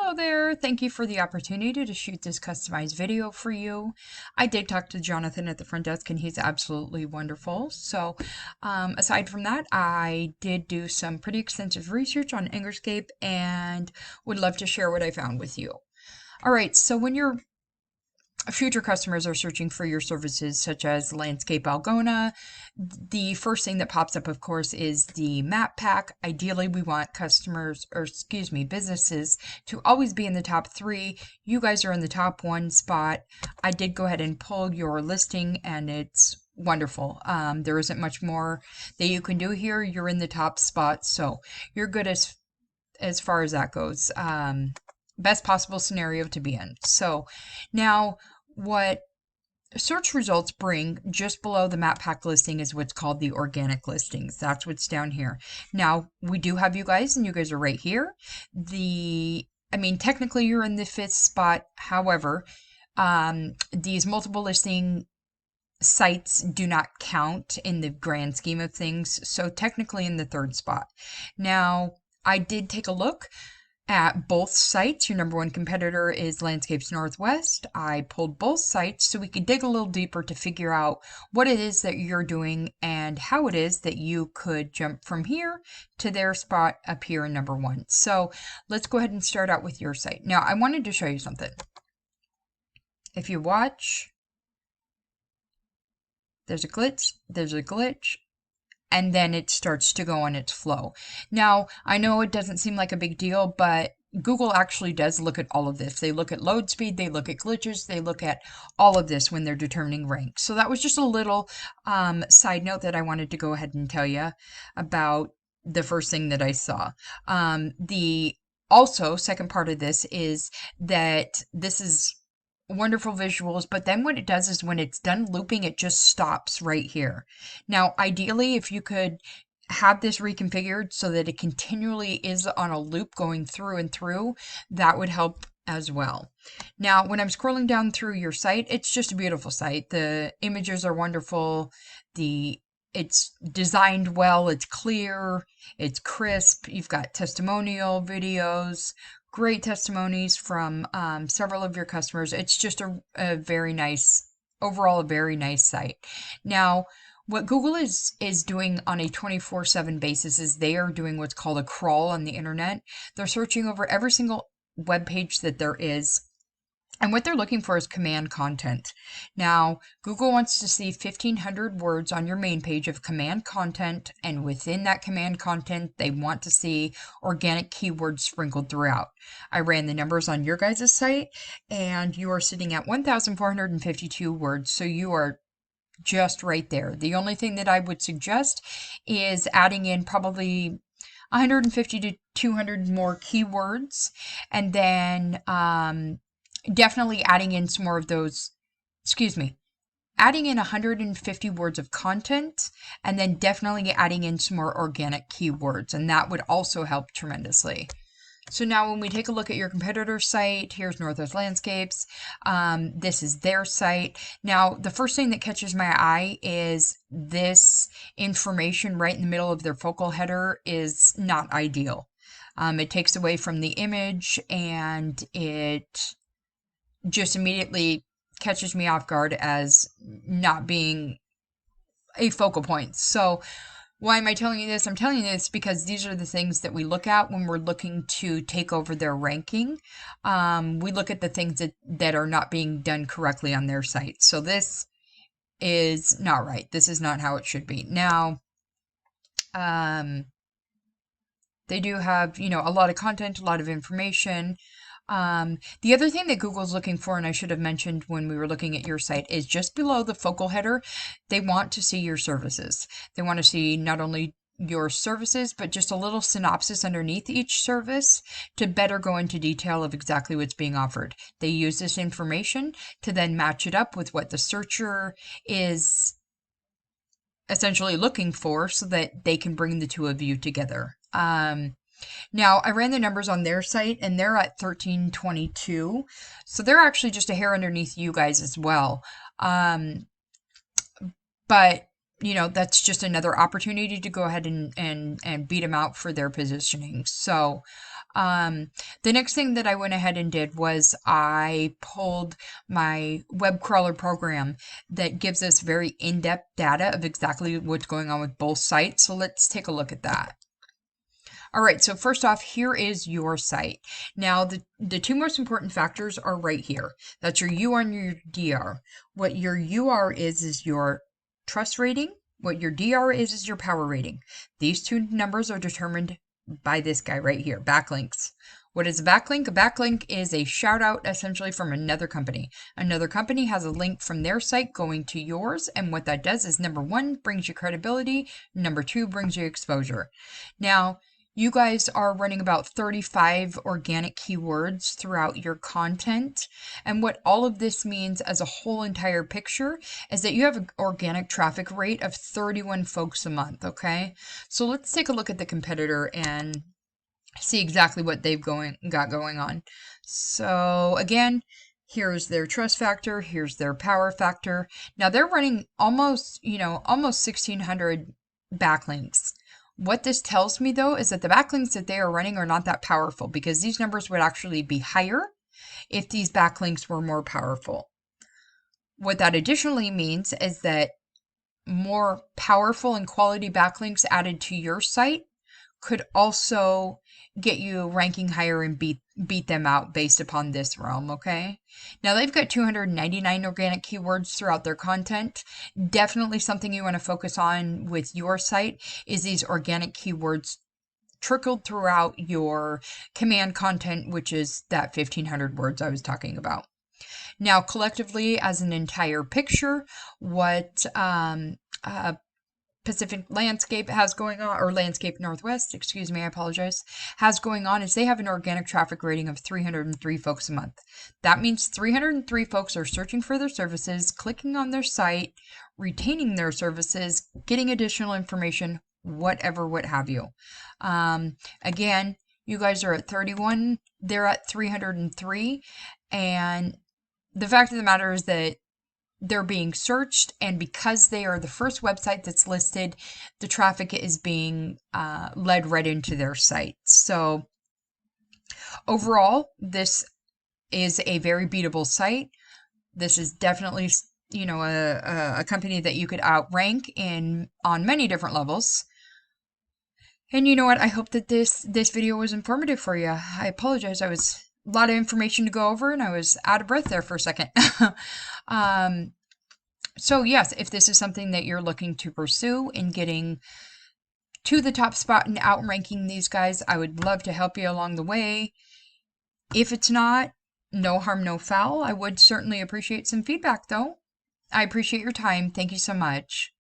Hello there. Thank you for the opportunity to shoot this customized video for you. I did talk to Jonathan at the front desk and he's absolutely wonderful. So aside from that, I did do some pretty extensive research on Angkorscape and would love to share what I found with you. All right, so when your future customers are searching for your services such as Landscape Algona, the first thing that pops up, of course, is the map pack. Ideally, we want businesses to always be in the top 3. You guys are in the top 1 spot. I did go ahead and pull your listing and it's wonderful. There isn't much more that you can do here. You're in the top spot, so you're good as far as that goes. Best possible scenario to be in. So now what search results bring just below the map pack listing is what's called the organic listings. That's what's down here. Now we do have you guys and you guys are right here. Technically you're in the 5th spot. However, these multiple listing sites do not count in the grand scheme of things. So technically in the 3rd spot. Now I did take a look at both sites. Your number 1 competitor is Landscapes Northwest. I pulled both sites so we could dig a little deeper to figure out what it is that you're doing and how it is that you could jump from here to their spot up here in number 1. So let's go ahead and start out with your site. Now I wanted to show you something. If you watch, there's a glitch, and then it starts to go on its flow. Now, I know it doesn't seem like a big deal, but Google actually does look at all of this. They look at load speed, they look at glitches, they look at all of this when they're determining rank. So that was just a little side note that I wanted to go ahead and tell you about the first thing that I saw. Second part of this is that this is wonderful visuals, but then what it does is when it's done looping, it just stops right here. Now, ideally, if you could have this reconfigured so that it continually is on a loop going through and through, that would help as well. Now, when I'm scrolling down through your site, it's just a beautiful site. The images are wonderful. It's designed well, it's clear, it's crisp. You've got testimonial videos, great testimonies from several of your customers. It's just a very nice, overall, a very nice site. Now, what Google is doing on a 24/7 basis is they are doing what's called a crawl on the internet. They're searching over every single web page that there is. And what they're looking for is command content. Now, Google wants to see 1,500 words on your main page of command content, and within that command content, they want to see organic keywords sprinkled throughout. I ran the numbers on your guys' site, and you are sitting at 1,452 words, so you are just right there. The only thing that I would suggest is adding in probably 150 to 200 more keywords, and then definitely adding in some more of those, adding in 150 words of content, and then definitely adding in some more organic keywords, and that would also help tremendously. So now when we take a look at your competitor site, here's Northwest Landscapes. This is their site. Now, the first thing that catches my eye is this information right in the middle of their focal header is not ideal. It takes away from the image, and it just immediately catches me off guard as not being a focal point. So why am I telling you this? I'm telling you this because these are the things that we look at when we're looking to take over their ranking. We look at the things that are not being done correctly on their site. So this is not right. This is not how it should be. Now, they do have, a lot of content, a lot of information. The other thing that Google's looking for, and I should have mentioned when we were looking at your site, is just below the focal header, they want to see your services. They want to see not only your services, but just a little synopsis underneath each service to better go into detail of exactly what's being offered. They use this information to then match it up with what the searcher is essentially looking for so that they can bring the two of you together. Now, I ran the numbers on their site, and they're at 1322, so they're actually just a hair underneath you guys as well. But, that's just another opportunity to go ahead and beat them out for their positioning. So, The next thing that I went ahead and did was I pulled my web crawler program that gives us very in-depth data of exactly what's going on with both sites. So let's take a look at that. All right, so first off, here is your site. Now, the two most important factors are right here. That's your UR and your DR. What your UR is your trust rating. What your DR is your power rating. These two numbers are determined by this guy right here, backlinks. What is a backlink? A backlink is a shout out essentially from another company. Another company has a link from their site going to yours, and what that does is number one, brings you credibility, number two, brings you exposure. Now, you guys are running about 35 organic keywords throughout your content. And what all of this means as a whole entire picture is that you have an organic traffic rate of 31 folks a month, okay? So let's take a look at the competitor and see exactly what they've got going on. So again, here's their trust factor, here's their power factor. Now they're running almost 1,600 backlinks. What this tells me, though, is that the backlinks that they are running are not that powerful, because these numbers would actually be higher if these backlinks were more powerful. What that additionally means is that more powerful and quality backlinks added to your site could also get you ranking higher and beat them out based upon this realm, okay? Now they've got 299 organic keywords throughout their content. Definitely something you want to focus on with your site is these organic keywords trickled throughout your command content, which is that 1,500 words I was talking about. Now, collectively, as an entire picture, what Pacific Landscape has going on, or Landscape Northwest, excuse me, I apologize, has going on is they have an organic traffic rating of 303 folks a month. That means 303 folks are searching for their services, clicking on their site, retaining their services, getting additional information, whatever, what have you. Again, you guys are at 31, they're at 303, and the fact of the matter is that they're being searched, and because they are the first website that's listed, the traffic is being led right into their site. So overall, this is a very beatable site. This is definitely, a company that you could outrank on many different levels. And you know what? I hope that this video was informative for you. I apologize. I was a lot of information to go over, and I was out of breath there for a second. So yes, if this is something that you're looking to pursue in getting to the top spot and outranking these guys, I would love to help you along the way. If it's not, no harm, no foul. I would certainly appreciate some feedback, though. I appreciate your time. Thank you so much.